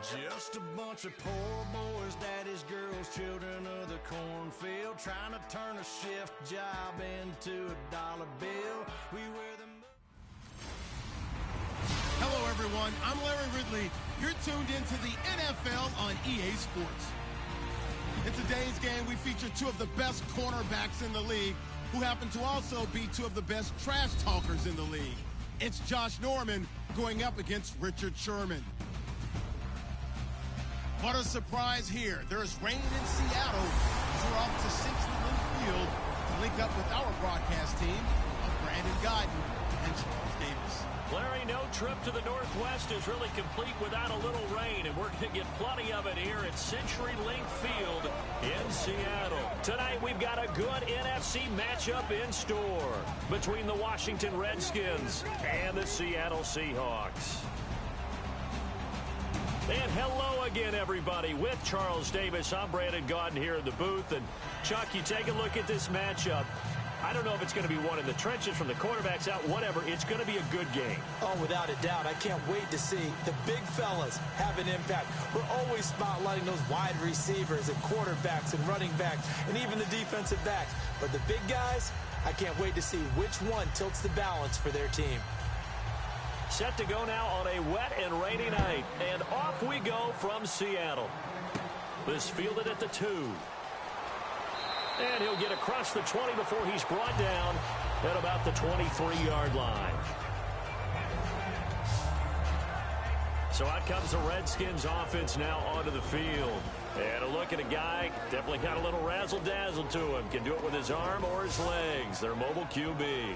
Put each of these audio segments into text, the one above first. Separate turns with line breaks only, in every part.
Just a bunch of poor boys, daddy's girls, children of the cornfield, trying to turn a shift job into a dollar bill. We wear them.
Hello, everyone. I'm Larry Ridley. You're tuned into the NFL on EA Sports. In today's game, we feature two of the best cornerbacks in the league, who happen to also be two of the best trash talkers in the league. It's Josh Norman going up against Richard Sherman. What a surprise here. There is rain in Seattle. We're off to 60 Link Field to link up with our broadcast team of Brandon Godden and Charles Davis.
Larry, no trip to the Northwest is really complete without a little rain, and we're going to get plenty of it here at CenturyLink Field in Seattle. Tonight, we've got a good NFC matchup in store between the Washington Redskins and the Seattle Seahawks. And hello again, everybody. With Charles Davis, I'm Brandon Godden here in the booth. And, Chuck, you take a look at this matchup. I don't know if it's going to be one in the trenches from the quarterbacks out, whatever. It's going to be a good game.
Oh, without a doubt. I can't wait to see the big fellas have an impact. We're always spotlighting those wide receivers and quarterbacks and running backs and even the defensive backs. But the big guys, I can't wait to see which one tilts the balance for their team.
Set to go now on a wet and rainy night. And off we go from Seattle. This fielded at the 2. And he'll get across the 20 before he's brought down at about the 23-yard line. So out comes the Redskins offense now onto the field. And a look at a guy, definitely got a little razzle-dazzle to him. Can do it with his arm or his legs. Their mobile QB.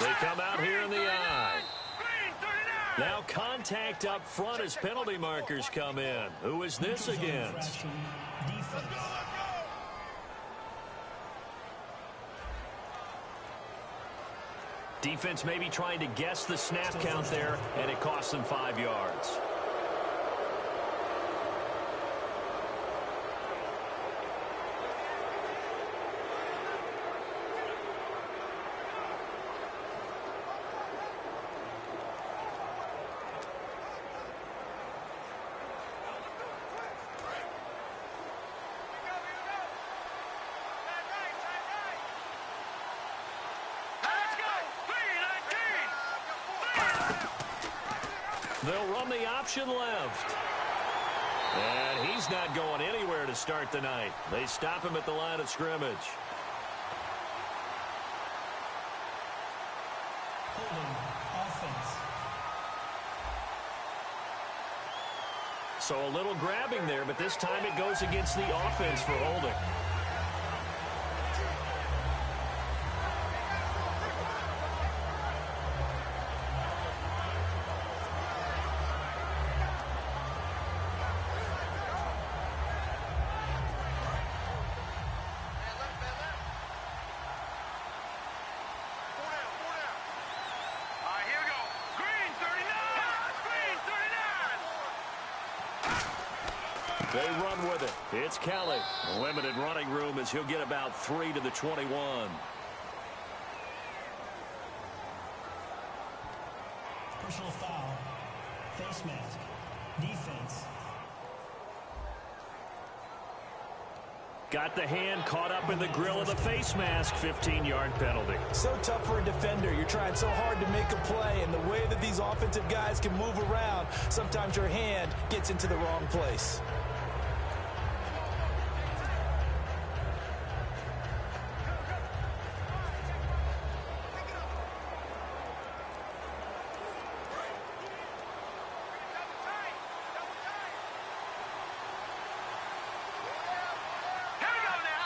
They come out here in the eye. Now contact up front as penalty markers come in. Who is this against? Defense maybe trying to guess the snap count there, and it costs them 5 yards. They'll run the option left. And he's not going anywhere to start the night. They stop him at the line of scrimmage. So a little grabbing there, but this time it goes against the offense for holding. They run with it. It's Kelly. Limited running room as he'll get about 3 to the 21.
Personal foul. Face mask. Defense.
Got the hand caught up in the grill of the face mask. 15-yard penalty.
So tough for a defender. You're trying so hard to make a play, and the way that these offensive guys can move around, sometimes your hand gets into the wrong place.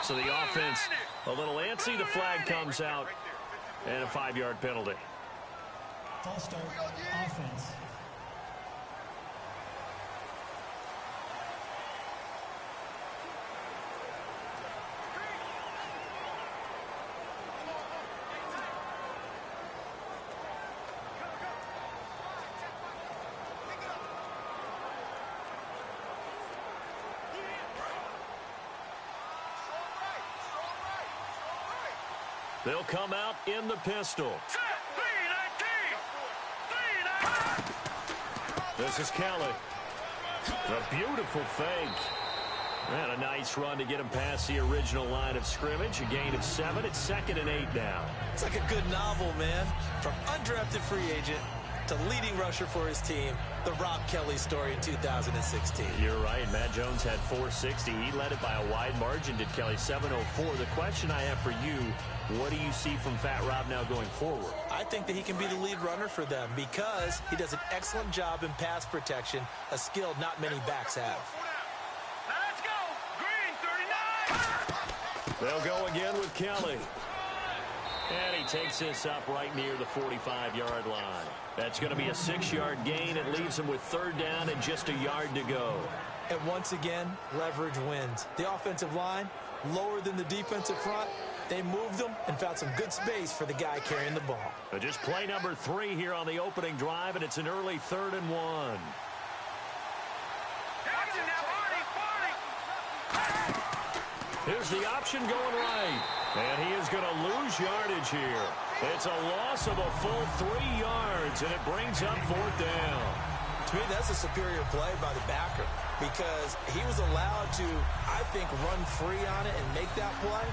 So the offense a little antsy. The flag comes out and a 5-yard penalty.
False start. Offense.
They'll come out in the pistol. This is Kelly. A beautiful fake. And a nice run to get him past the original line of scrimmage. A gain of 7. It's 2nd and 8 now.
It's like a good novel, man. From undrafted free agent to leading rusher for his team. The Rob Kelly story in 2016.
You're right. Matt Jones had 460. He led it by a wide margin, did Kelly, 704. The question I have for you, what do you see from Fat Rob now going forward?
I think that he can be the lead runner for them because he does an excellent job in pass protection, a skill not many backs have.
Let's go! Green 39!
They'll go again with Kelly. And he takes this up right near the 45-yard line. That's going to be a 6-yard gain. It leaves him with 3rd down and just a yard to go.
And once again, leverage wins. The offensive line, lower than the defensive front. They moved them and found some good space for the guy carrying the ball.
But just play number 3 here on the opening drive, and it's an early 3rd and 1. Here's the option going right. And he is going to lose yardage here. It's a loss of a full 3 yards, and it brings up 4th down.
To me, that's a superior play by the backer because he was allowed to, I think, run free on it and make that play.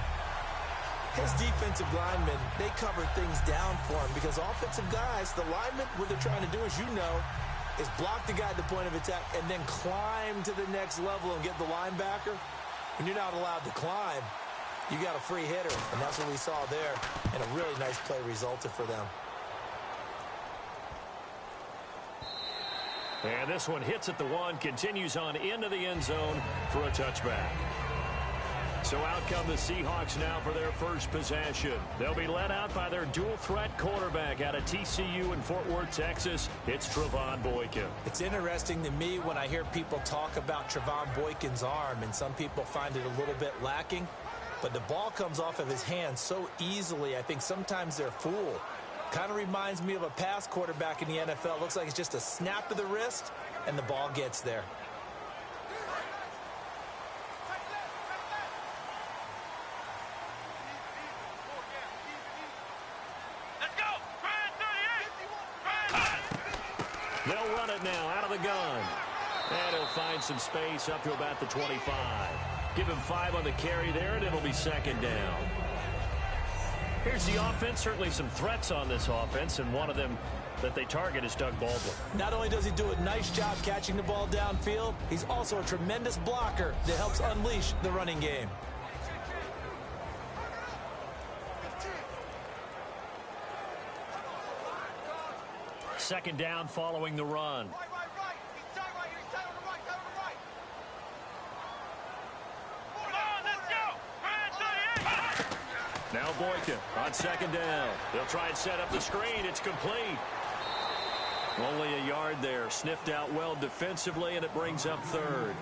His defensive linemen, they covered things down for him because offensive guys, the linemen, what they're trying to do, as you know, is block the guy at the point of attack and then climb to the next level and get the linebacker. When you're not allowed to climb, you got a free hitter, and that's what we saw there, and a really nice play resulted for them.
And this one hits at the 1, continues on into the end zone for a touchback. So out come the Seahawks now for their first possession. They'll be led out by their dual-threat quarterback out of TCU in Fort Worth, Texas. It's Trevone Boykin.
It's interesting to me when I hear people talk about Trevone Boykin's arm, and some people find it a little bit lacking. But the ball comes off of his hand so easily, I think sometimes they're fooled. Kind of reminds me of a pass quarterback in the NFL. Looks like it's just a snap of the wrist, and the ball gets there.
They'll run it now out of the gun. And he'll find some space up to about the 25. Give him 5 on the carry there, and it'll be 2nd down. Here's the offense. Certainly some threats on this offense, and one of them that they target is Doug Baldwin.
Not only does he do a nice job catching the ball downfield, he's also a tremendous blocker that helps unleash the running game.
Second down following the run. Now Boykin on 2nd down. They'll try and set up the screen. It's complete. Only a yard there. Sniffed out well defensively, and it brings up 3rd.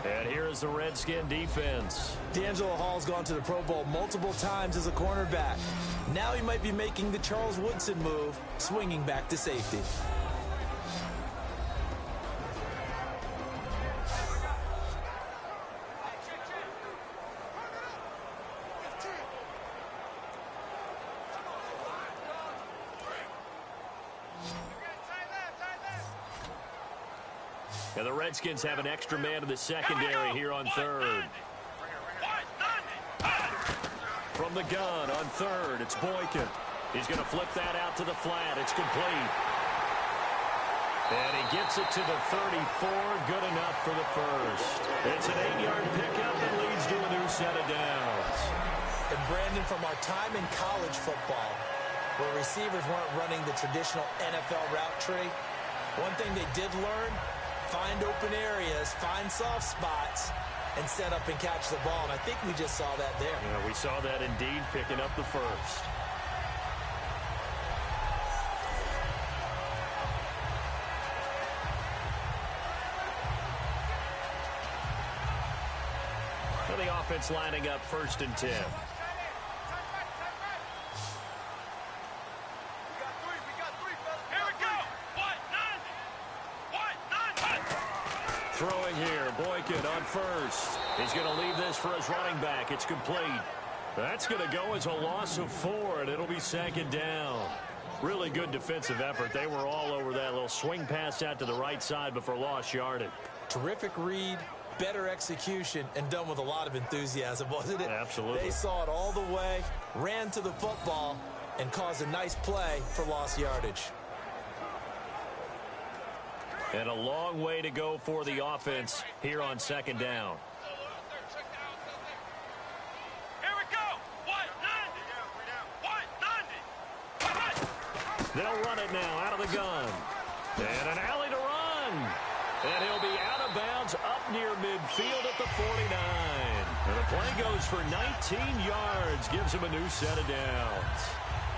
And here is the Redskin defense.
D'Angelo Hall's gone to the Pro Bowl multiple times as a cornerback. Now he might be making the Charles Woodson move, swinging back to safety.
And the Redskins have an extra man in the secondary here on 3rd. From the gun on 3rd, it's Boykin. He's going to flip that out to the flat. It's complete. And he gets it to the 34. Good enough for the first. It's an 8-yard pickup that leads to a new set of downs.
And Brandon, from our time in college football, where receivers weren't running the traditional NFL route tree, one thing they did learn, find open areas, find soft spots, and set up and catch the ball. And I think we just saw that there.
Yeah, we saw that indeed, picking up the first. So the offense lining up 1st and 10. Throwing here, Boykin on on first. He's going to leave this for his running back. It's complete. That's going to go as a loss of 4, and it'll be second down. Really good defensive effort. They were all over that little swing pass out to the right side before lost yardage.
Terrific read, better execution, and done with a lot of enthusiasm, wasn't it?
Absolutely.
They saw it all the way, ran to the football, and caused a nice play for lost yardage.
And a long way to go for the offense here on second down.
Here we go. 190.
They'll run it now out of the gun. And an alley to run. And he'll be out of bounds up near midfield at the 49. And the play goes for 19 yards. Gives him a new set of downs.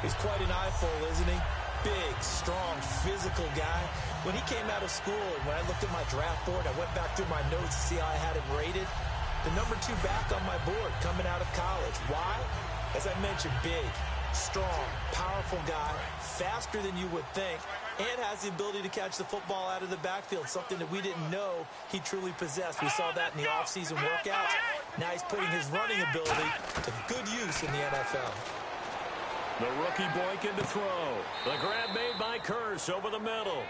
He's quite an eyeful, isn't he? Big, strong, physical guy. When he came out of school and when I looked at my draft board, I went back through my notes to see how I had him rated. The number 2 back on my board coming out of college. Why? As I mentioned, big, strong, powerful guy, faster than you would think, and has the ability to catch the football out of the backfield, something that we didn't know he truly possessed. We saw that in the offseason workouts. Now he's putting his running ability to good use in the NFL.
The rookie Boykin to throw. The grab made by Curse over the middle.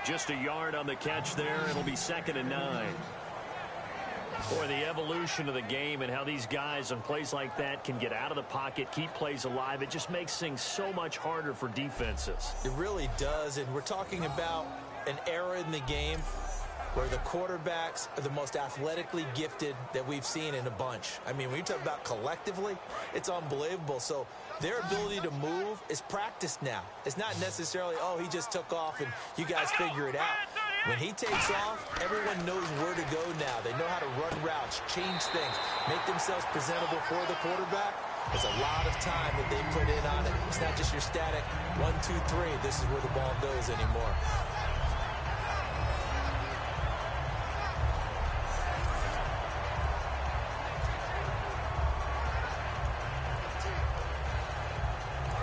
Just a yard on the catch there. It'll be 2nd and 9. Boy, the evolution of the game and how these guys on plays like that can get out of the pocket, keep plays alive, it just makes things so much harder for defenses.
It really does, and we're talking about an era in the game where the quarterbacks are the most athletically gifted that we've seen in a bunch. I mean, when you talk about collectively, it's unbelievable. So their ability to move is practiced now. It's not necessarily, oh, he just took off and you guys figure it out. When he takes off, everyone knows where to go now. They know how to run routes, change things, make themselves presentable for the quarterback. There's a lot of time that they put in on it. It's not just your static 1, 2, 3. This is where the ball goes anymore.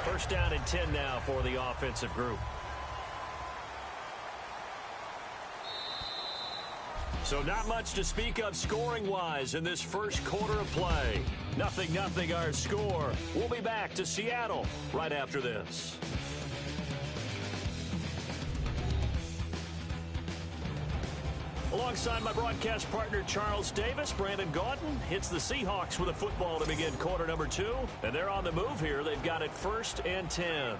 First down and 10 now for the offensive group. So not much to speak of scoring-wise in this first quarter of play. 0-0 our score. We'll be back to Seattle right after this. Alongside my broadcast partner, Charles Davis, Brandon Gaudin hits the Seahawks with a football to begin quarter number 2. And they're on the move here. They've got it 1st and 10.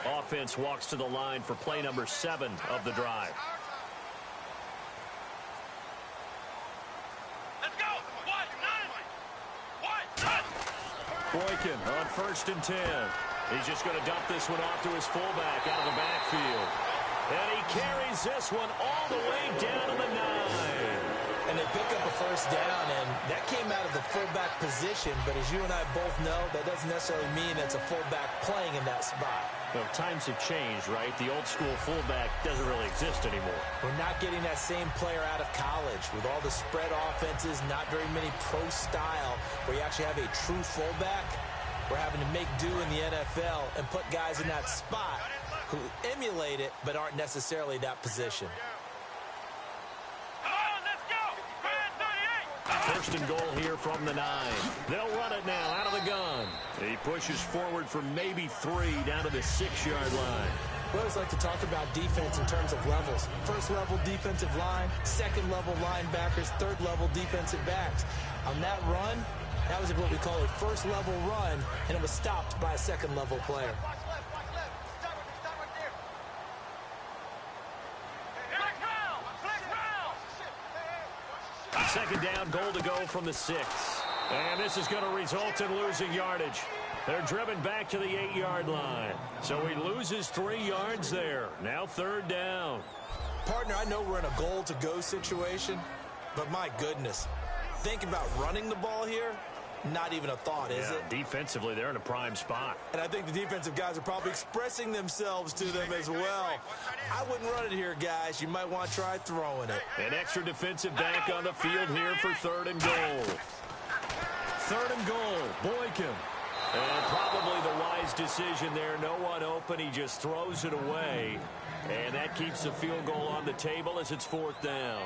Offense walks to the line for play number 7 of the drive. Boykin on 1st and 10. He's just going to dump this one off to his fullback out of the backfield. And he carries this one all the way down to the 9.
And they pick up a first down, and that came out of the fullback position. But as you and I both know, that doesn't necessarily mean it's a fullback playing in that spot.
Well, times have changed, right? The old school fullback doesn't really exist anymore.
We're not getting that same player out of college. With all the spread offenses, not very many pro style, where you actually have a true fullback. We're having to make do in the NFL and put guys in that spot who emulate it but aren't necessarily that position.
1st and goal here from the 9. They'll run it now out of the gun. He pushes forward for maybe 3 down to the 6-yard line.
We always like to talk about defense in terms of levels. 1st level defensive line, 2nd level linebackers, 3rd level defensive backs. On that run, that was what we call a 1st level run, and it was stopped by a 2nd level player.
Second down, goal to go from the 6. And this is going to result in losing yardage. They're driven back to the 8-yard line. So he loses 3 yards there. Now 3rd down.
Partner, I know we're in a goal-to-go situation, but my goodness, think about running the ball here. Not even a thought, is it?
Defensively, they're in a prime spot.
And I think the defensive guys are probably expressing themselves to them as well. I wouldn't run it here, guys. You might want to try throwing it.
An extra defensive back on the field here for 3rd and goal. 3rd and goal, Boykin. And probably the wise decision there. No one open. He just throws it away. And that keeps the field goal on the table as it's 4th down.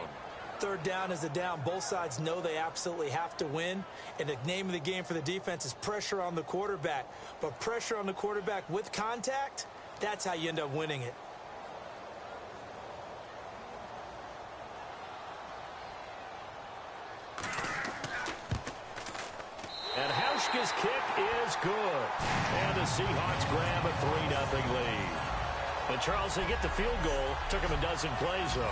Third down is a down. Both sides know they absolutely have to win. And the name of the game for the defense is pressure on the quarterback. But pressure on the quarterback with contact, that's how you end up winning it.
And Hauschka's kick is good. And the Seahawks grab a 3-0 lead. And Charles, they get the field goal. Took him a dozen plays, though.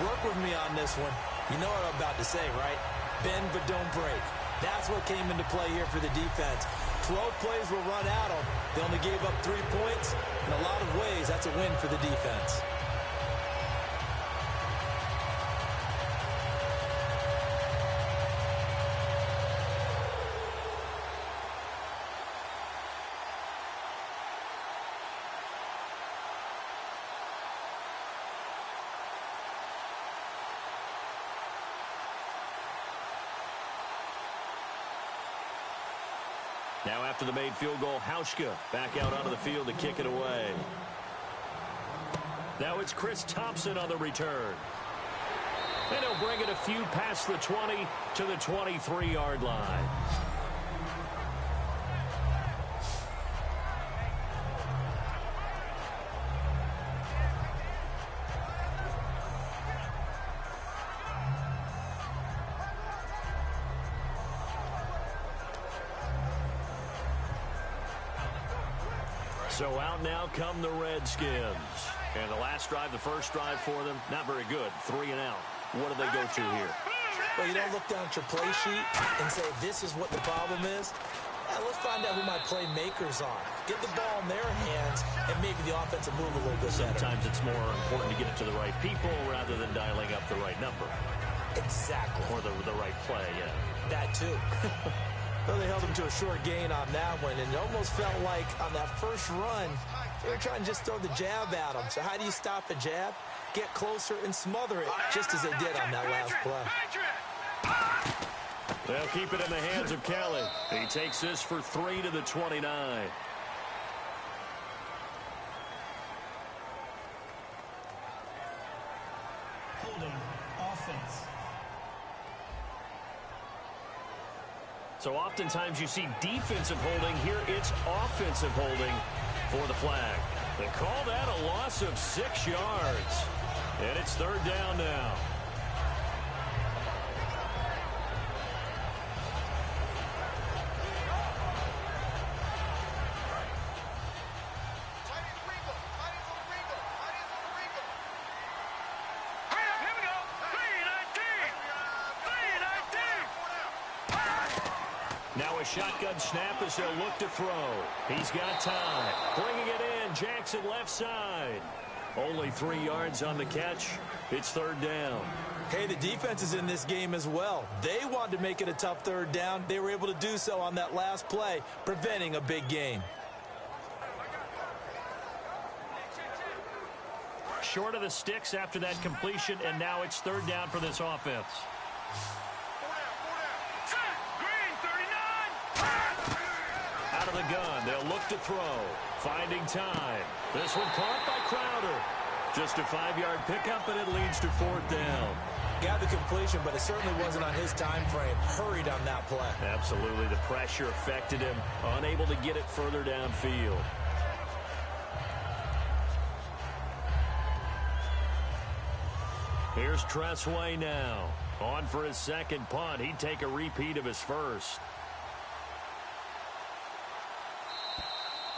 Work with me on this one. You know what I'm about to say, right? Bend but don't break. That's what came into play here for the defense. 12 plays were run at them. They only gave up 3 points. In a lot of ways, that's a win for the defense.
Now after the made field goal, Hauschka back out onto the field to kick it away. Now it's Chris Thompson on the return. And he'll bring it a few past the 20 to the 23-yard line. So out now come the Redskins. And the last drive, the first drive for them, not very good. 3 and out. What do they go to here?
Well, you don't look down at your play sheet and say, this is what the problem is. Let's find out who my playmakers are. Get the ball in their hands and maybe the offense will move a little bit better.
Sometimes it's more important to get it to the right people rather than dialing up the right number.
Exactly.
Or the right play, yeah.
That too. Well, they held him to a short gain on that one, and it almost felt like on that first run, they were trying to just throw the jab at him. So how do you stop a jab? Get closer and smother it, just as they did on that last play.
They'll keep it in the hands of Kelly. He takes this for 3 to the 29.
Holding offense.
So oftentimes you see defensive holding. Here it's offensive holding for the flag. They call that a loss of 6 yards. And it's 3rd down now. Now a shotgun snap as they'll look to throw. He's got time. Bringing it in. Jackson left side. Only 3 yards on the catch. It's 3rd down.
Hey, the defense is in this game as well. They wanted to make it a tough 3rd down. They were able to do so on that last play, preventing a big gain.
Short of the sticks after that completion, and now it's 3rd down for this offense. Out of the gun, they'll look to throw. Finding time. This one caught by Crowder. Just a 5-yard pickup, and it leads to 4th down.
Got the completion, but it certainly wasn't on his time frame. Hurried on that play.
Absolutely. The pressure affected him. Unable to get it further downfield. Here's Trevone now. On for his second punt. He'd take a repeat of his first.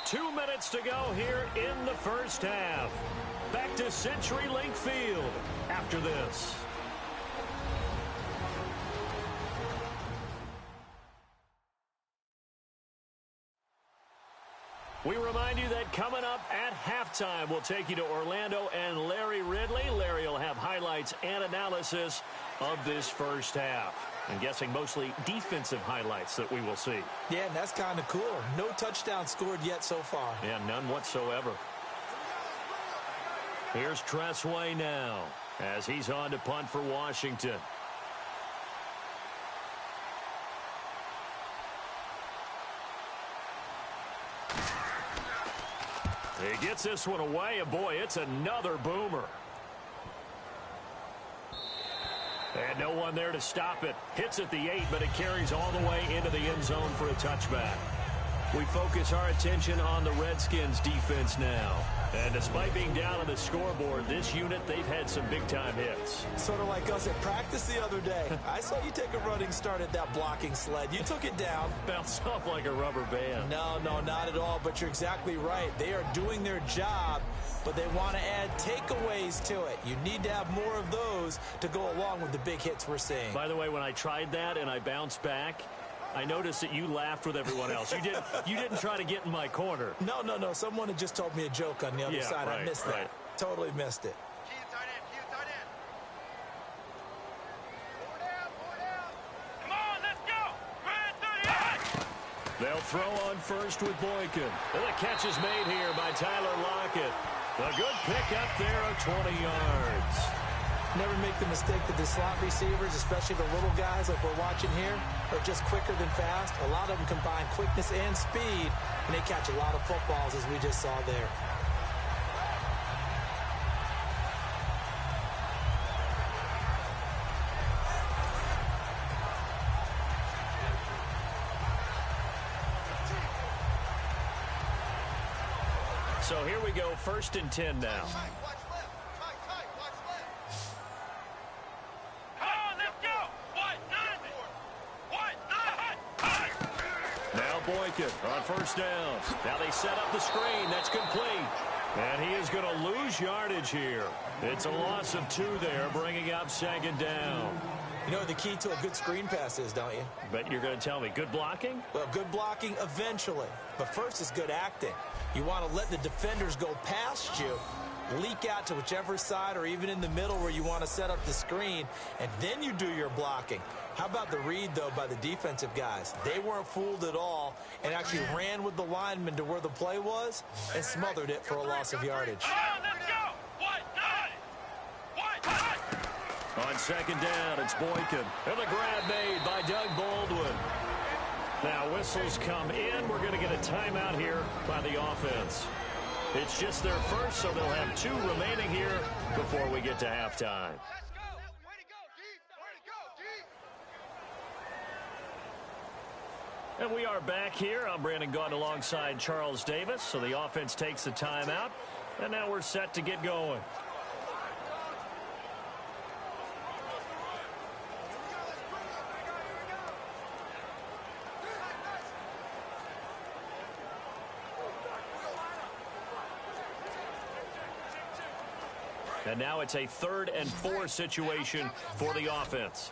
2 minutes to go here in the first half. Back to CenturyLink Field after this. We remind you that coming up at halftime, we'll take you to Orlando and Larry Ridley. Larry will have highlights and analysis of this first half. I'm guessing mostly defensive highlights that we will see.
Yeah, and that's kind of cool. No touchdown scored yet so far.
Yeah, none whatsoever. Here's Trevone now as he's on to punt for Washington. He gets this one away, and boy, it's another boomer. And no one there to stop it. Hits at the 8, but it carries all the way into the end zone for a touchback. We focus our attention on the Redskins defense now. And despite being down on the scoreboard, this unit, they've had some big-time hits.
Sort of like us at practice the other day. I saw you take a running start at that blocking sled. You took it down.
Bounced off like a rubber band.
No, not at all, but you're exactly right. They are doing their job, but they want to add takeaways to it. You need to have more of those to go along with the big hits we're seeing.
By the way, when I tried that and I bounced back, I noticed that you laughed with everyone else. You didn't try to get in my corner.
No. Someone had just told me a joke on the other side.
Right,
I missed that. Totally missed it.
Key tight end. Come on, let's go. Red 38.
They'll throw on first with Boykin. And the catch is made here by Tyler Lockett. A good pick up there of 20 yards.
Never make the mistake that the slot receivers, especially the little guys like we're watching here, are just quicker than fast. A lot of them combine quickness and speed, and they catch a lot of footballs, as we just saw there.
So here we go, 1st and 10 now. Boykin on 1st down. Now they set up the screen. That's complete. And he is going to lose yardage here. It's a loss of 2 there, bringing up 2nd down.
You know what the key to a good screen pass is, don't you?
Bet you're going to tell me. Good blocking?
Well, good blocking eventually. But first is good acting. You want to let the defenders go past you, leak out to whichever side or even in the middle where you want to set up the screen, and then you do your blocking. How about the read, though, by the defensive guys? They weren't fooled at all and actually ran with the lineman to where the play was and smothered it for a loss of yardage.
On 2nd down, it's Boykin. And the grab made by Doug Baldwin. Now whistles come in. We're going to get a timeout here by the offense. It's just their first, so they'll have 2 remaining here before we get to halftime. And we are back here. I'm Brandon Gaudin alongside Charles Davis. So the offense takes the timeout. And now we're set to get going. And now it's a 3rd and 4 situation for the offense.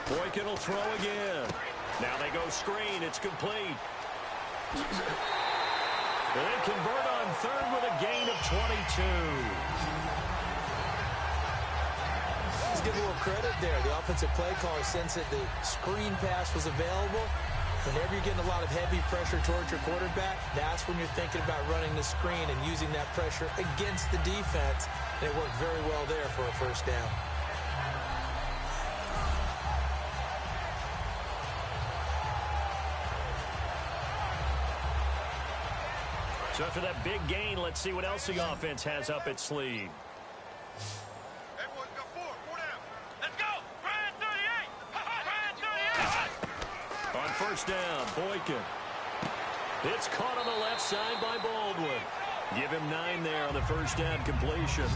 Boykin will throw again. Now they go screen. It's complete. And they convert on 3rd with a gain of 22.
Let's give a little credit there. The offensive play caller sensed that the screen pass was available. Whenever you're getting a lot of heavy pressure towards your quarterback, that's when you're thinking about running the screen and using that pressure against the defense. And it worked very well there for a 1st down.
So after that big gain, let's see what else the offense has up its sleeve.
Everyone's got 4 down. Let's go. Red 38. Red 38.
On 1st down, Boykin. It's caught on the left side by Baldwin. Give him 9 there on the 1st down completion.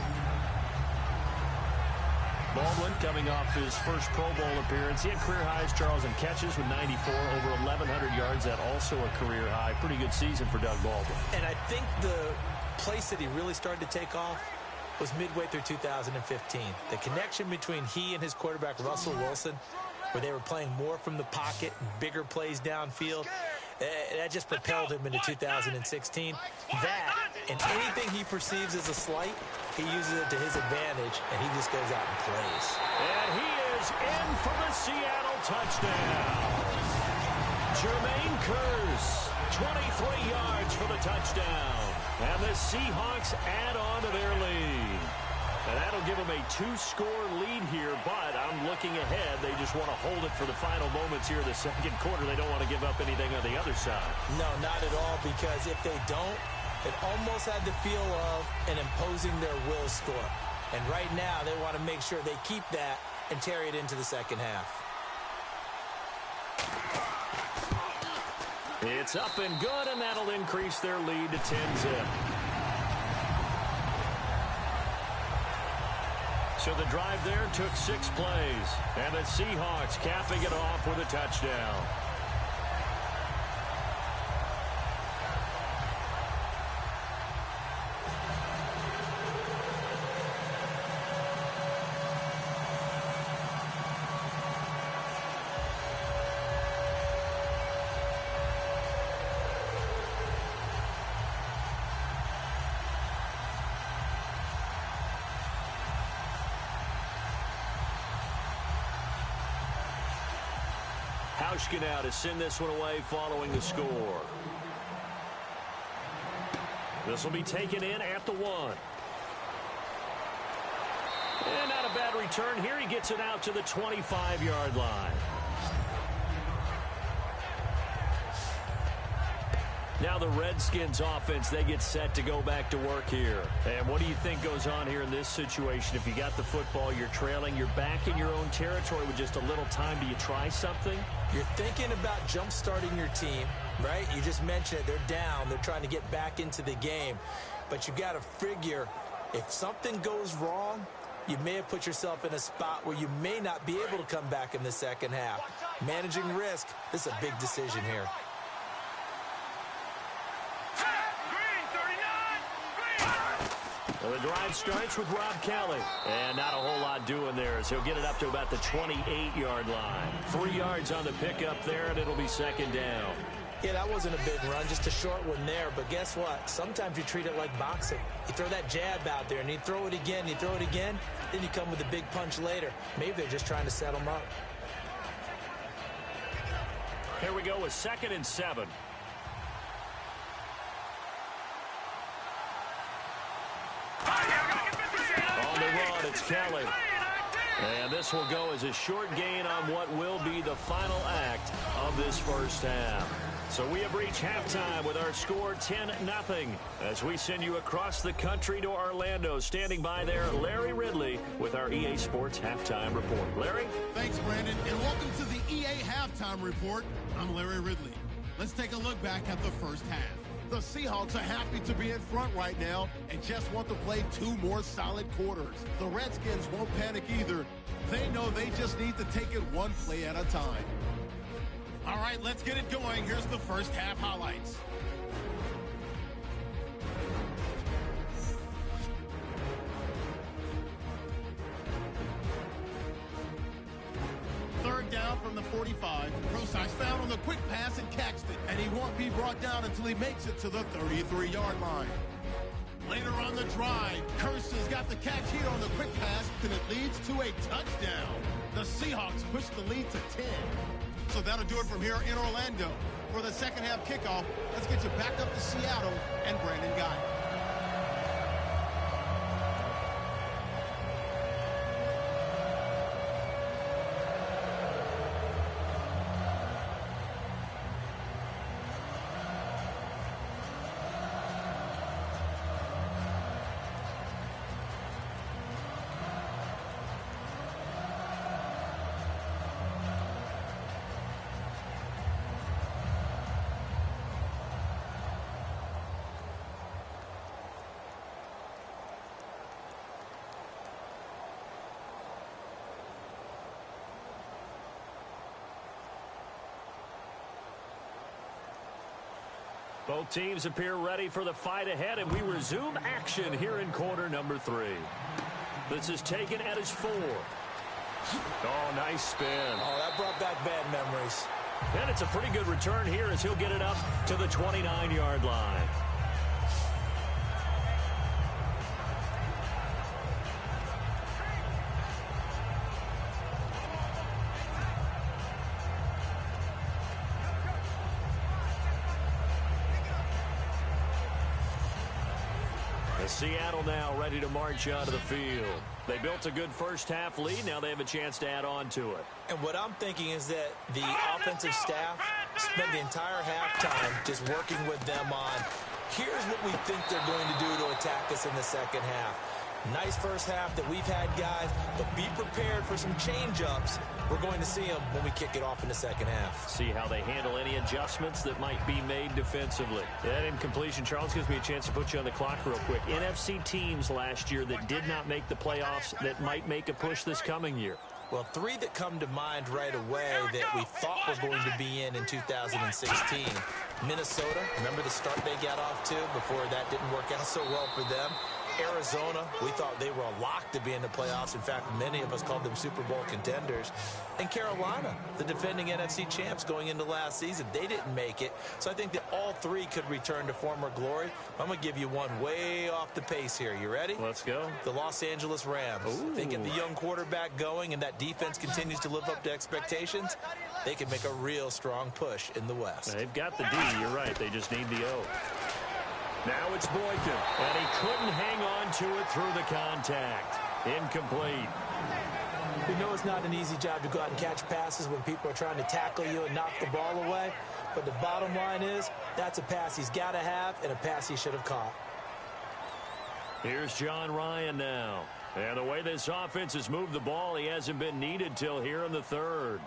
Baldwin coming off his first Pro Bowl appearance. He had career highs, Charles, in catches with 94, over 1,100 yards. That also a career high. Pretty good season for Doug Baldwin.
And I think the place that he really started to take off was midway through 2015. The connection between he and his quarterback, Russell Wilson, where they were playing more from the pocket, bigger plays downfield, that just propelled him into 2016. That, and anything he perceives as a slight, he uses it to his advantage, and he just goes out and plays.
And he is in for the Seattle touchdown. Jermaine Kearse, 23 yards for the touchdown. And the Seahawks add on to their lead. And that'll give them a 2-score lead here, but I'm looking ahead. They just want to hold it for the final moments here in the second quarter. They don't want to give up anything on the other side.
No, not at all, because if they don't, it almost had the feel of an imposing their will score. And right now, they want to make sure they keep that and carry it into the second half.
It's up and good, and that'll increase their lead to 10-zip. So the drive there took 6 plays, and the Seahawks capping it off with a touchdown. Now to send this one away following the score. This will be taken in at the 1. And not a bad return here. He gets it out to the 25-yard line. Now the Redskins offense, they get set to go back to work here. And what do you think goes on here in this situation? If you got the football, you're trailing, you're back in your own territory with just a little time. Do you try something?
You're thinking about jump-starting your team, right? You just mentioned it. They're down. They're trying to get back into the game. But you got to figure if something goes wrong, you may have put yourself in a spot where you may not be able to come back in the second half. Managing risk, this is a big decision here.
Well, the drive starts with Rob Kelly. And not a whole lot doing there as he'll get it up to about the 28-yard line. 3 yards on the pickup there, and it'll be second down.
Yeah, that wasn't a big run, just a short one there. But guess what? Sometimes you treat it like boxing. You throw that jab out there, and you throw it again, then you come with a big punch later. Maybe they're just trying to set them up.
Here we go with 2nd and 7. On the run, it's Kelly. And this will go as a short gain on what will be the final act of this first half. So we have reached halftime with our score 10-0 as we send you across the country to Orlando. Standing by there, Larry Ridley with our EA Sports Halftime Report. Larry?
Thanks, Brandon, and welcome to the EA Halftime Report. I'm Larry Ridley. Let's take a look back at the first half. The Seahawks are happy to be in front right now and just want to play 2 more solid quarters. The Redskins won't panic either. They know they just need to take it 1 play at a time. All right, let's get it going. Here's the first half highlights. Third down from the 45. Prosai's found on the quick pass and catched it, and he won't be brought down until he makes it to the 33-yard line. Later on the drive, Kerson's got the catch here on the quick pass, and it leads to a touchdown. The Seahawks push the lead to 10. So that'll do it from here in Orlando. For the second half kickoff, let's get you back up to Seattle and Brandon Guy.
Both teams appear ready for the fight ahead, and we resume action here in quarter number 3. This is taken at his 4. Oh, nice spin.
Oh, that brought back bad memories.
And it's a pretty good return here as he'll get it up to the 29-yard line. Seattle now ready to march out of the field. They built a good first-half lead. Now they have a chance to add on to it.
And what I'm thinking is that the offensive staff spent the entire halftime just working with them on, here's what we think they're going to do to attack us in the second half. Nice first half that we've had, guys, but be prepared for some change-ups. We're going to see them when we kick it off in the second half.
See how they handle any adjustments that might be made defensively. That incompletion, Charles, gives me a chance to put you on the clock real quick. NFC teams last year that did not make the playoffs that might make a push this coming year.
Well, three that come to mind right away that we thought were going to be in 2016. Minnesota, remember the start they got off to before that didn't work out so well for them. Arizona, we thought they were a lock to be in the playoffs. In fact, many of us called them Super Bowl contenders. And Carolina, the defending NFC champs going into last season, they didn't make it. So I think that all three could return to former glory. I'm going to give you one way off the pace here. You ready?
Let's go.
The Los Angeles Rams.
Ooh.
They get the young quarterback going, and that defense continues to live up to expectations. They can make a real strong push in the West.
They've got the D. You're right. They just need the O. Now it's Boykin, and he couldn't hang on to it through the contact. Incomplete.
We know it's not an easy job to go out and catch passes when people are trying to tackle you and knock the ball away. But the bottom line is, that's a pass he's got to have and a pass he should have caught.
Here's John Ryan now. And the way this offense has moved the ball, he hasn't been needed till here in the third.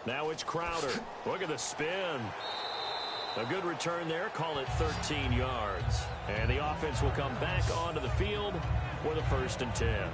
Now it's Crowder. Look at the spin. A good return there. Call it 13 yards. And the offense will come back onto the field with a 1st and 10.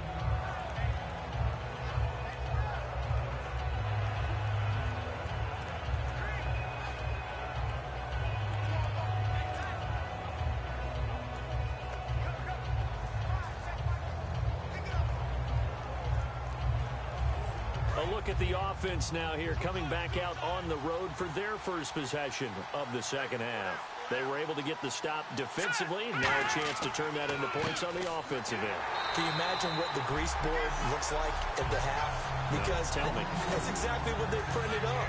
A look at the offense now here, coming back out on the road for their first possession of the second half. They were able to get the stop defensively. Now a chance to turn that into points on the offensive end.
Can you imagine what the grease board looks like at the half? Because
tell me.
That's exactly what they printed up.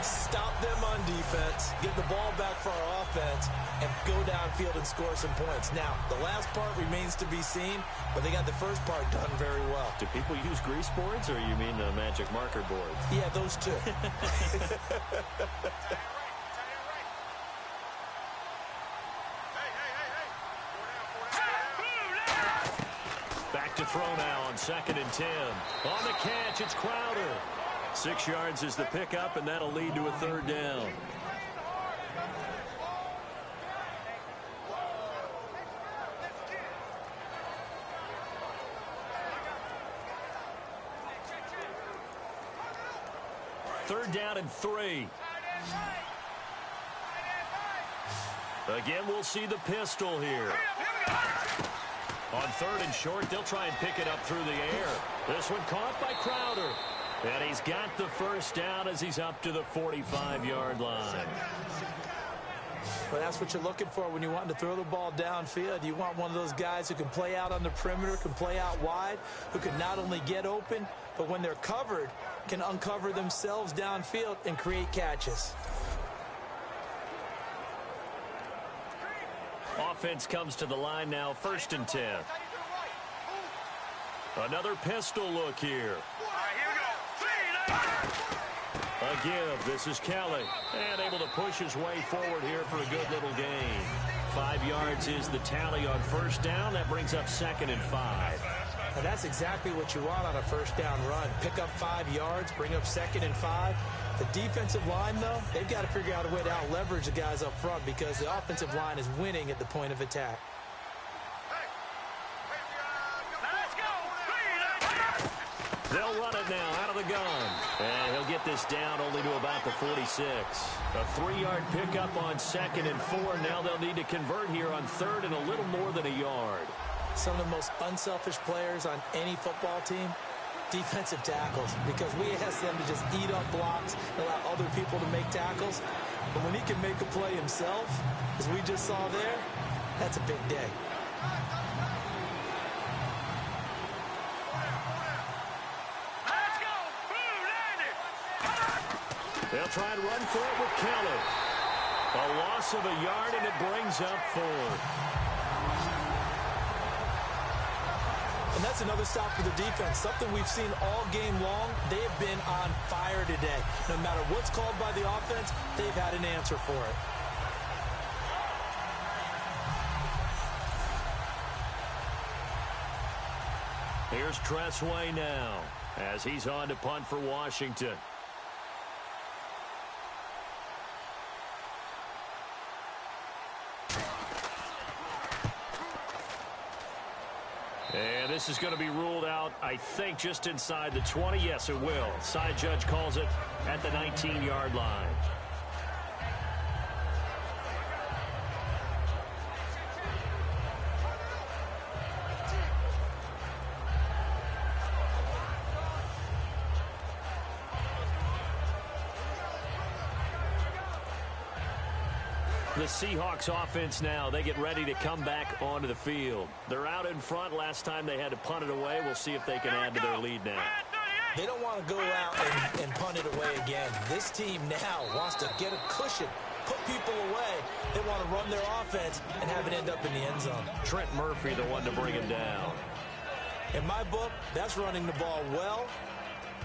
Stop them on defense, get the ball back for our offense, and go downfield and score some points. Now, the last part remains to be seen, but they got the first part done very well.
Do people use grease boards, or you mean the magic marker boards?
Yeah, those two.
Back to throw now on 2nd and 10. On the catch, it's Crowder. 6 yards is the pickup, and that'll lead to a 3rd down. Third down and 3. Again, we'll see the pistol here. On 3rd and short, they'll try and pick it up through the air. This one caught by Crowder. And he's got the 1st down as he's up to the 45-yard line.
Well, that's what you're looking for when you want to throw the ball downfield. You want one of those guys who can play out on the perimeter, can play out wide, who can not only get open, but when they're covered, can uncover themselves downfield and create catches.
Offense comes to the line now, 1st and 10. Another pistol look here. A give. This is Kelly. And able to push his way forward here for a good little gain. 5 yards is the tally on 1st down. That brings up 2nd and 5.
And that's exactly what you want on a 1st down run. Pick up 5 yards, bring up 2nd and 5. The defensive line, though, they've got to figure out a way to out-leverage the guys up front because the offensive line is winning at the point of attack.
They'll run it now out of the gun. And he'll get this down only to about the 46. A 3-yard pickup on 2nd and 4. Now they'll need to convert here on 3rd and a little more than a yard.
Some of the most unselfish players on any football team, defensive tackles, because we ask them to just eat up blocks and allow other people to make tackles. But when he can make a play himself, as we just saw there, that's a big day.
They'll try and run for it with Kelly. A loss of a yard, and it brings up 4th.
And that's another stop for the defense. Something we've seen all game long. They have been on fire today. No matter what's called by the offense, they've had an answer for it.
Here's Trevone now as he's on to punt for Washington. And this is going to be ruled out, I think, just inside the 20. Yes, it will. Side judge calls it at the 19-yard line. The Seahawks offense now, they get ready to come back onto the field. They're out in front. Last time they had to punt it away. We'll see if they can add to their lead now.
They don't want to go out and punt it away again. This team now wants to get a cushion, put people away. They want to run their offense and have it end up in the end zone.
Trent Murphy, the one to bring him down.
In my book, that's running the ball well,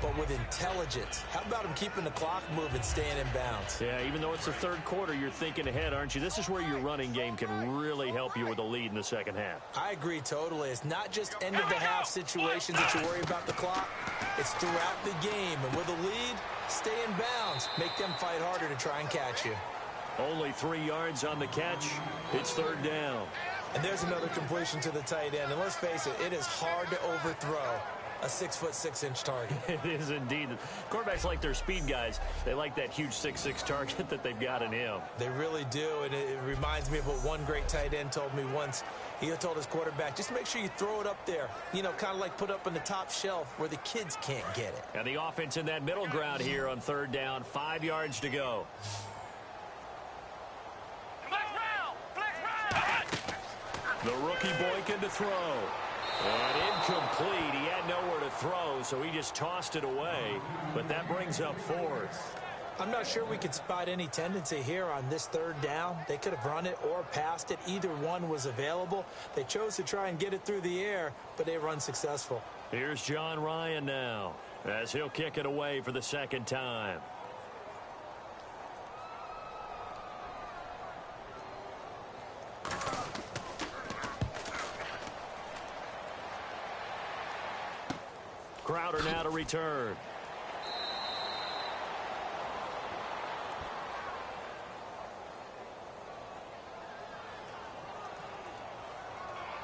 but with intelligence. How about him keeping the clock moving, staying in bounds?
Yeah, even though it's the third quarter, you're thinking ahead, aren't you? This is where your running game can really help you with a lead in the second half.
I agree totally. It's not just end-of-the-half situations that you worry about the clock. It's throughout the game. And with a lead, stay in bounds. Make them fight harder to try and catch you.
Only 3 yards on the catch. It's third down.
And there's another completion to the tight end. And let's face it, it is hard to overthrow a 6'6" target.
It is indeed. Quarterbacks like their speed guys. They like that huge 6'6" target that they've got in him.
They really do, and it reminds me of what one great tight end told me once. He told his quarterback, just make sure you throw it up there. You know, kind of like put up on the top shelf where the kids can't get it.
And the offense in that middle ground here on third down. 5 yards to go. The rookie Boykin to throw. And incomplete. He had nowhere to throw, so he just tossed it away. But that brings up 4th.
I'm not sure we could spot any tendency here on this third down. They could have run it or passed it. Either one was available. They chose to try and get it through the air, but they were unsuccessful.
Here's John Ryan now as he'll kick it away for the second time. Crowder now to return.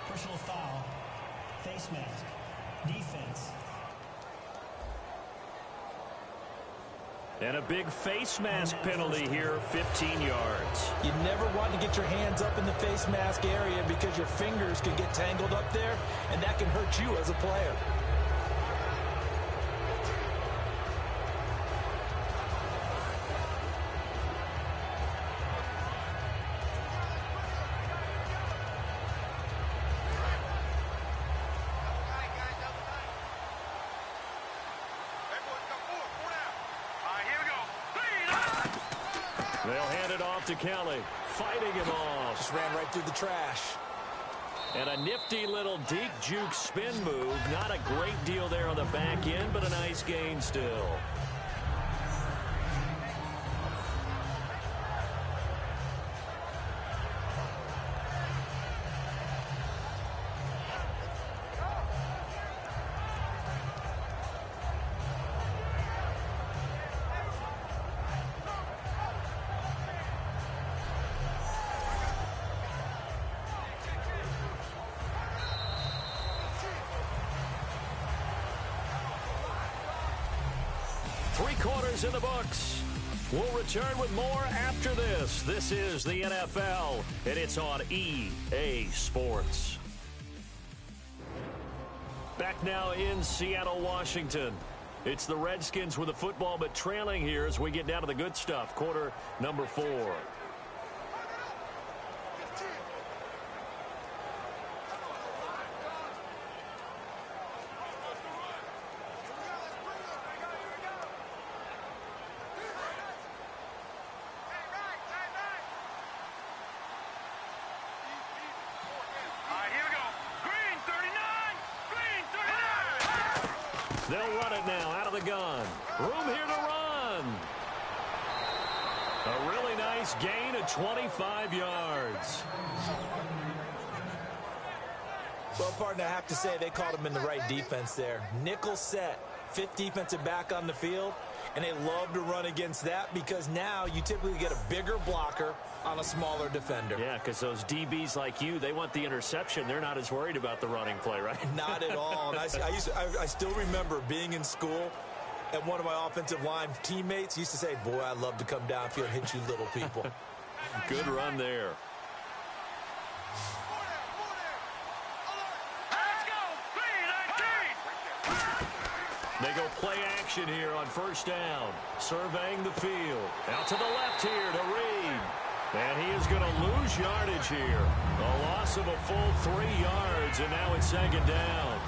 Personal foul. Face mask. Defense.
And a big face mask penalty here, 15 yards.
You never want to get your hands up in the face mask area because your fingers can get tangled up there, and that can hurt you as a player.
They'll hand it off to Kelly, fighting him off.
Just ran right through the trash.
And a nifty little deke juke spin move. Not a great deal there on the back end, but a nice gain still. Three-quarters in the books. We'll return with more after this. This is the NFL, and it's on EA Sports. Back now in Seattle, Washington. It's the Redskins with the football, but trailing here as we get down to the good stuff. Quarter number 4. They'll run it now out of the gun. Room here to run. A really nice gain of 25 yards.
Well, partner, I have to say they called him in the right defense there. Nickel set, fifth defensive back on the field, and they love to run against that because now you typically get a bigger blocker on a smaller defender.
Yeah, because those DBs like you, they want the interception. They're not as worried about the running play, right?
Not at all. And I still remember being in school, and one of my offensive line teammates used to say, boy, I'd love to come downfield and hit you little people.
Good run there. They go play action here on first down. Surveying the field. Out to the left here to Reed. And he is going to lose yardage here. A loss of a full 3 yards, and now it's second down.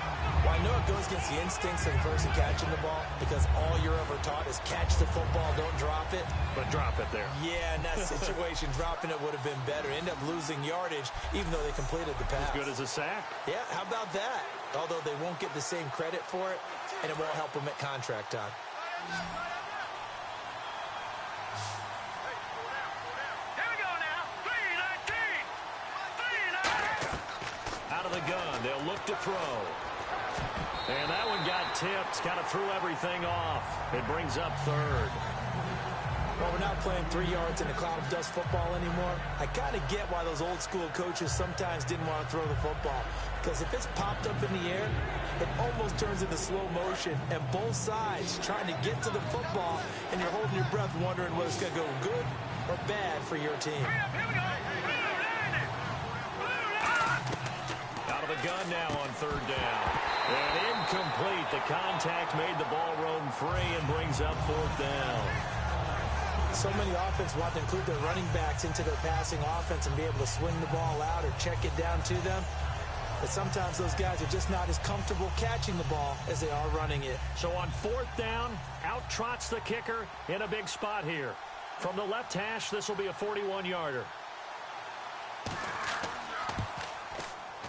Well, I know it goes against the instincts of the person catching the ball because all you're ever taught is catch the football, don't drop it.
But drop it there.
Yeah, in that situation, dropping it would have been better. End up losing yardage, even though they completed the pass.
As good as a sack.
Yeah, how about that? Although they won't get the same credit for it, and it won't help them at contract time.
Out of the gun, they'll look to throw. And that one got tipped, kind of threw everything off. It brings up third.
Well, we're not playing 3 yards in a cloud of dust football anymore. I kind of get why those old school coaches sometimes didn't want to throw the football. Because if it's popped up in the air, it almost turns into slow motion. And both sides trying to get to the football, and you're holding your breath wondering whether it's going to go good or bad for your team.
Out of the gun now on third down. And incomplete. The contact made the ball roam free and brings up fourth down.
So many offenses want to include their running backs into their passing offense and be able to swing the ball out or check it down to them. But sometimes those guys are just not as comfortable catching the ball as they are running it.
So on fourth down, out trots the kicker in a big spot here. From the left hash, this will be a 41-yarder.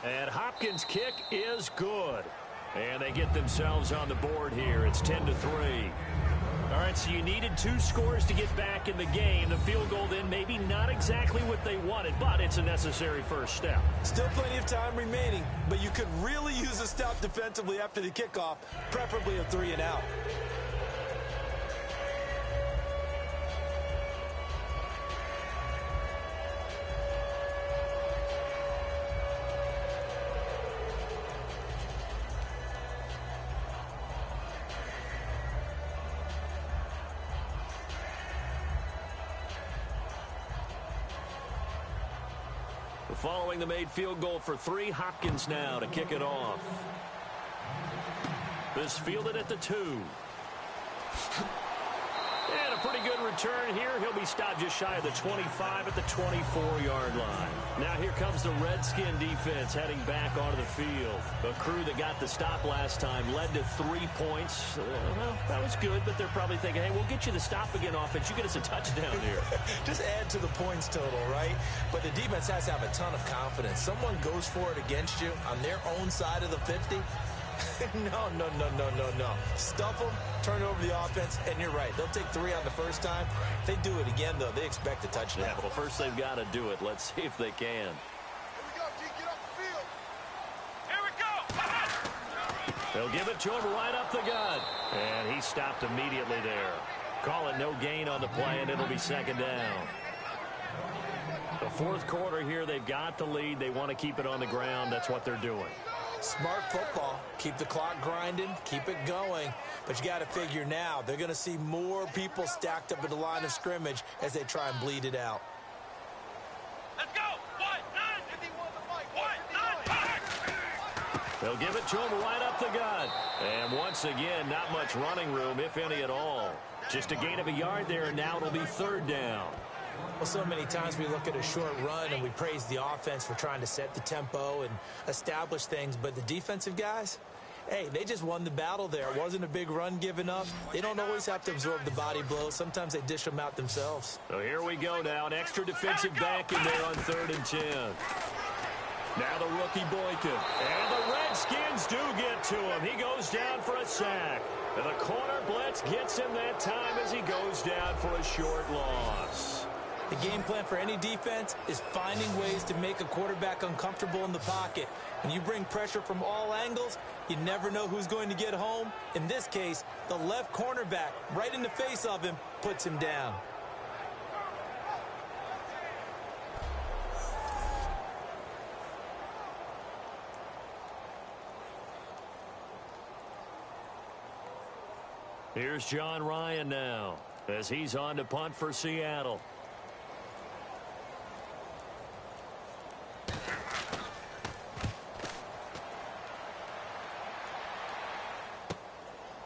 And Hopkins' kick is good. And they get themselves on the board here. It's 10-3. All right, so you needed 2 scores to get back in the game. The field goal then maybe not exactly what they wanted, but it's a necessary first step.
Still plenty of time remaining, but you could really use a stop defensively after the kickoff, preferably a 3 and out.
Following the made field goal for 3, Hopkins now to kick it off. This fielded at the 2. And a pretty good return here. He'll be stopped just shy of the 25 at the 24-yard line. Now here comes the Redskin defense heading back onto the field. A crew that got the stop last time led to 3 points. Well, that was good, but they're probably thinking, hey, we'll get you the stop again offense. You get us a touchdown here.
Just add to the points total, right? But the defense has to have a ton of confidence. Someone goes for it against you on their own side of the 50. No. Stuff them, turn over the offense, and you're right. They'll take 3 on the first time. If they do it again, though, they expect a touchdown.
Yeah, well, first they've got to do it. Let's see if they can.
Here we go, G. Get off the field. Here we go.
They'll give it to him right up the gut. And he stopped immediately there. Call it no gain on the play, and it'll be second down. The fourth quarter here, they've got the lead. They want to keep it on the ground. That's what they're doing.
Smart football. Keep the clock grinding. Keep it going. But you got to figure now, they're going to see more people stacked up at the line of scrimmage as they try and bleed it out.
Let's go. 1-9.
They'll give it to him right up the gut. And once again, not much running room, if any at all. Just a gain of a yard there, and now it'll be third down.
Well, so many times we look at a short run and we praise the offense for trying to set the tempo and establish things. But the defensive guys, hey, they just won the battle there. It wasn't a big run given up. They don't always have to absorb the body blows. Sometimes they dish them out themselves.
So here we go now. An extra defensive back in there on 3rd and 10. Now the rookie Boykin. And the Redskins do get to him. He goes down for a sack. And the corner blitz gets him that time as he goes down for a short loss.
The game plan for any defense is finding ways to make a quarterback uncomfortable in the pocket. When you bring pressure from all angles, you never know who's going to get home. In this case, the left cornerback, right in the face of him, puts him down.
Here's John Ryan now as he's on to punt for Seattle.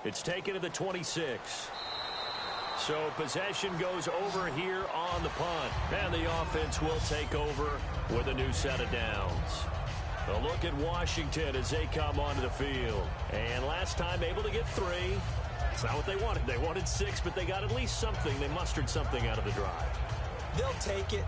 It's taken to the 26. So possession goes over here on the punt. And the offense will take over with a new set of downs. A look at Washington as they come onto the field. And last time able to get 3. It's not what they wanted. They wanted 6, but they got at least something. They mustered something out of the drive.
They'll take it.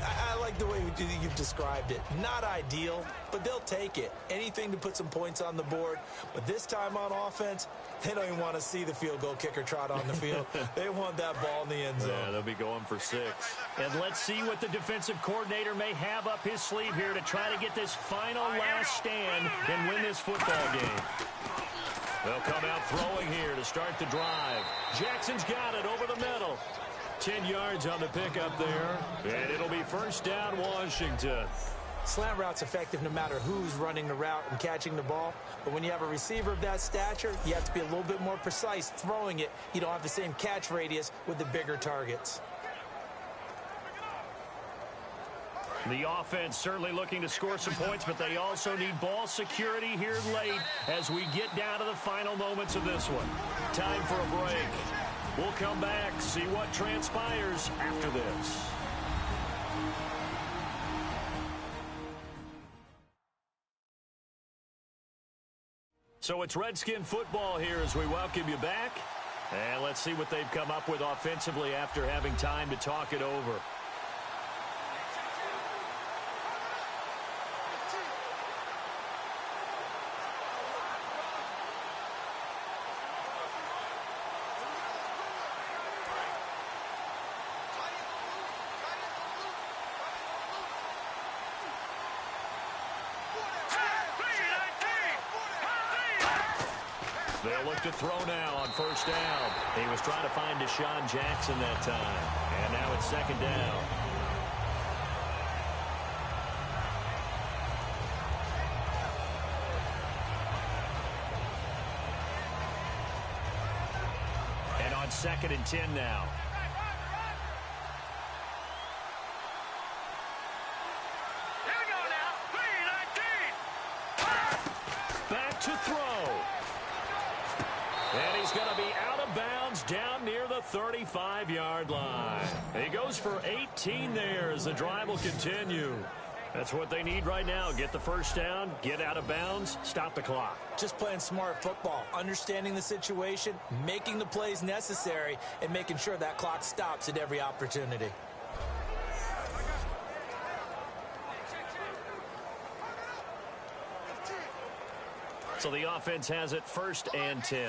I like the way you've described it. Not ideal, but they'll take it. Anything to put some points on the board. But this time on offense, they don't even want to see the field goal kicker trot on the field. They want that ball in the end zone.
Yeah, they'll be going for 6. And let's see what the defensive coordinator may have up his sleeve here to try to get this final last stand and win this football game. They'll come out throwing here to start the drive. Jackson's got it over the middle. 10 yards on the pickup there. And it'll be first down, Washington.
Slant route's effective no matter who's running the route and catching the ball. But when you have a receiver of that stature, you have to be a little bit more precise throwing it. You don't have the same catch radius with the bigger targets.
The offense certainly looking to score some points, but they also need ball security here late as we get down to the final moments of this one. Time for a break. We'll come back, see what transpires after this. So it's Redskin football here as we welcome you back. And let's see what they've come up with offensively after having time to talk it over. They'll look to throw now on first down. He was trying to find Deshaun Jackson that time. And now it's second down. And on 2nd and 10 now.
Here we go now. 3-19.
Back to throw. And he's going to be out of bounds down near the 35-yard line. He goes for 18 there as the drive will continue. That's what they need right now. Get the first down, get out of bounds, stop the clock.
Just playing smart football, understanding the situation, making the plays necessary, and making sure that clock stops at every opportunity.
So the offense has it 1st and 10.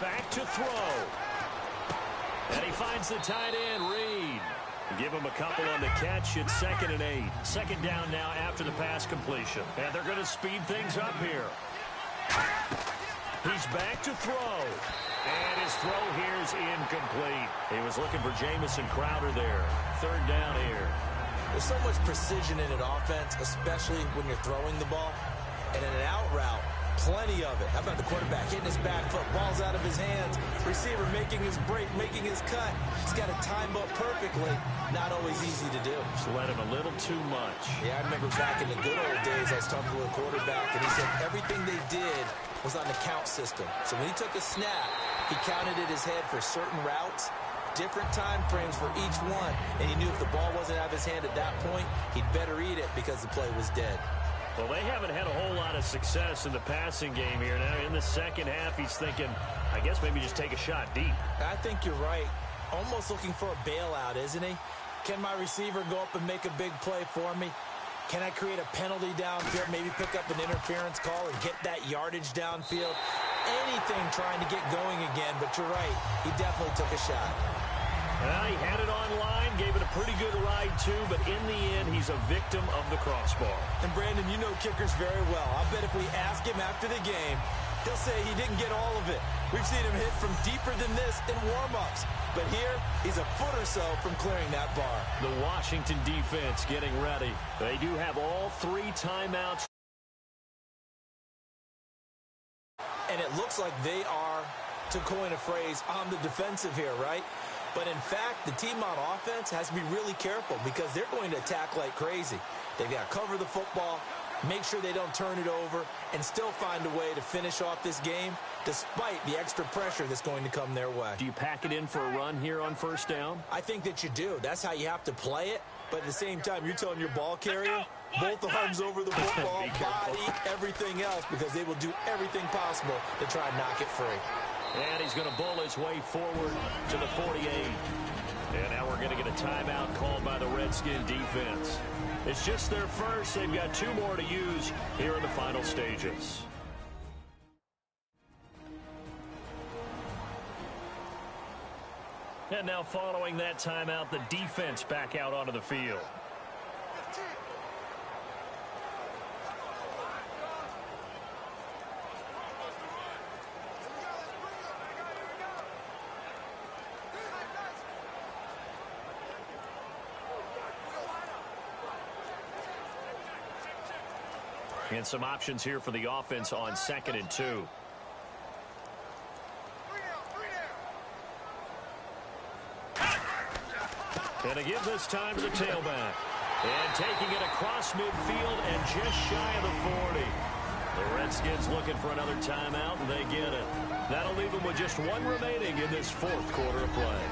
Back to throw. And he finds the tight end, Reed. Give him a couple on the catch. It's 2nd and 8. Second down now after the pass completion. And they're going to speed things up here. He's back to throw. And his throw here is incomplete. He was looking for Jamison Crowder there. 3rd down here.
There's so much precision in an offense, especially when you're throwing the ball. And in an out route, plenty of it. How about the quarterback hitting his back foot, ball's out of his hands, receiver making his break, making his cut. He's got to time up perfectly. Not always easy to do.
Just let him a little too much.
Yeah, I remember back in the good old days, I was talking to a quarterback, and he said everything they did was on the count system. So when he took a snap, he counted in his head for certain routes, different time frames for each one, and he knew if the ball wasn't out of his hand at that point, he'd better eat it because the play was dead.
Well, they haven't had a whole lot of success in the passing game here. Now, in the second half, he's thinking, I guess maybe just take a shot deep.
I think you're right. Almost looking for a bailout, isn't he? Can my receiver go up and make a big play for me? Can I create a penalty downfield, maybe pick up an interference call and get that yardage downfield? Anything trying to get going again, but you're right. He definitely took a shot.
He had it online, gave it a pretty good ride, too, but in the end, he's a victim of the crossbar.
And, Brandon, you know kickers very well. I bet if we ask him after the game, he'll say he didn't get all of it. We've seen him hit from deeper than this in warm-ups. But here, he's a foot or so from clearing that bar.
The Washington defense getting ready. They do have all 3 timeouts.
And it looks like they are, to coin a phrase, on the defensive here, right? But in fact, the team on offense has to be really careful because they're going to attack like crazy. They've got to cover the football, make sure they don't turn it over, and still find a way to finish off this game despite the extra pressure that's going to come their way.
Do you pack it in for a run here on first down?
I think that you do. That's how you have to play it. But at the same time, you're telling your ball carrier, both arms over the football, body, everything else, because they will do everything possible to try and knock it free.
And he's going to bowl his way forward to the 48. And now we're going to get a timeout called by the Redskin defense. It's just their first. They've got 2 more to use here in the final stages. And now following that timeout, the defense back out onto the field. And some options here for the offense on 2nd and 2. And a give this time to the tailback. And taking it across midfield and just shy of the 40. The Redskins looking for another timeout, and they get it. That'll leave them with just 1 remaining in this 4th quarter of play.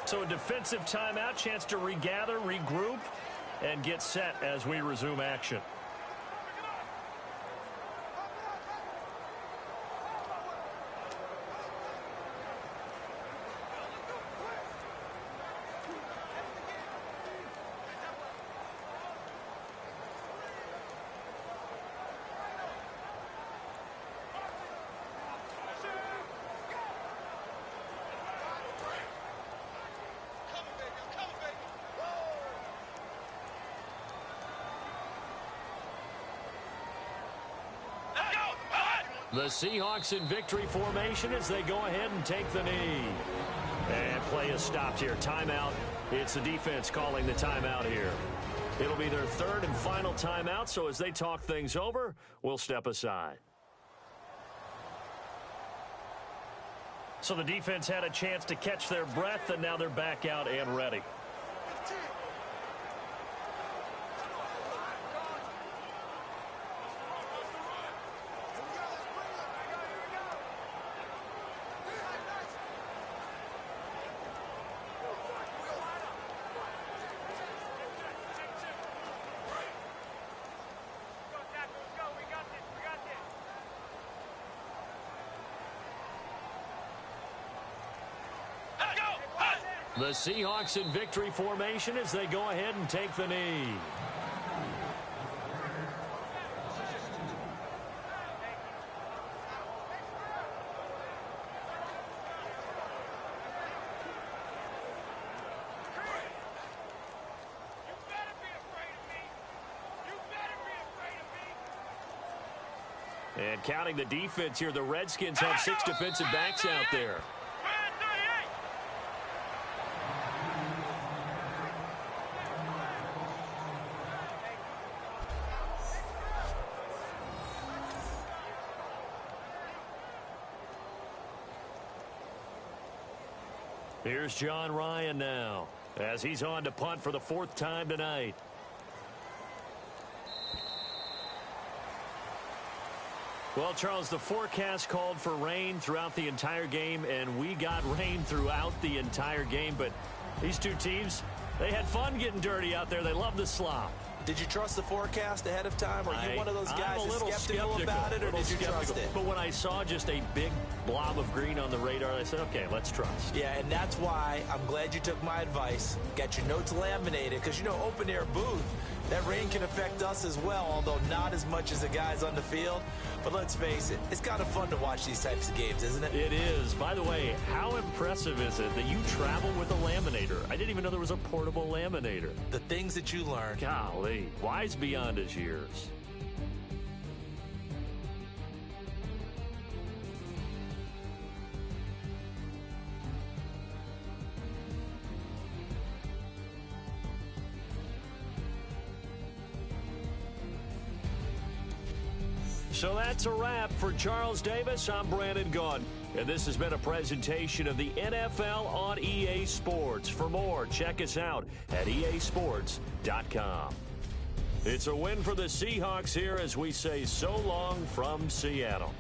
So a defensive timeout, chance to regather, regroup, and get set as we resume action. The Seahawks in victory formation as they go ahead and take the knee. And play is stopped here. Timeout. It's the defense calling the timeout here. It'll be their 3rd and final timeout, so as they talk things over, we'll step aside. So the defense had a chance to catch their breath, and now they're back out and ready. The Seahawks in victory formation as they go ahead and take the knee. And counting the defense here, the Redskins have 6 defensive backs out there. Here's John Ryan now as he's on to punt for the 4th time tonight. Well, Charles, the forecast called for rain throughout the entire game, and we got rain throughout the entire game. But these two teams, they had fun getting dirty out there. They love the slop.
Did you trust the forecast ahead of time? Are you one of those guys that's skeptical about it, or did you trust it?
But when I saw just a big blob of green on the radar, I said, okay, let's trust.
Yeah, and that's why I'm glad you took my advice. Got your notes laminated, because, you know, open-air booth, that rain can affect us as well, although not as much as the guys on the field. But let's face it, it's kind of fun to watch these types of games, isn't it?
It is. By the way, how impressive is it that you travel with a laminator? I didn't even know there was a portable laminator.
The things that you learn.
Golly, wise beyond his years. So that's a wrap for Charles Davis. I'm Brandon Gaudin, and this has been a presentation of the NFL on EA Sports. For more, check us out at easports.com. It's a win for the Seahawks here as we say so long from Seattle.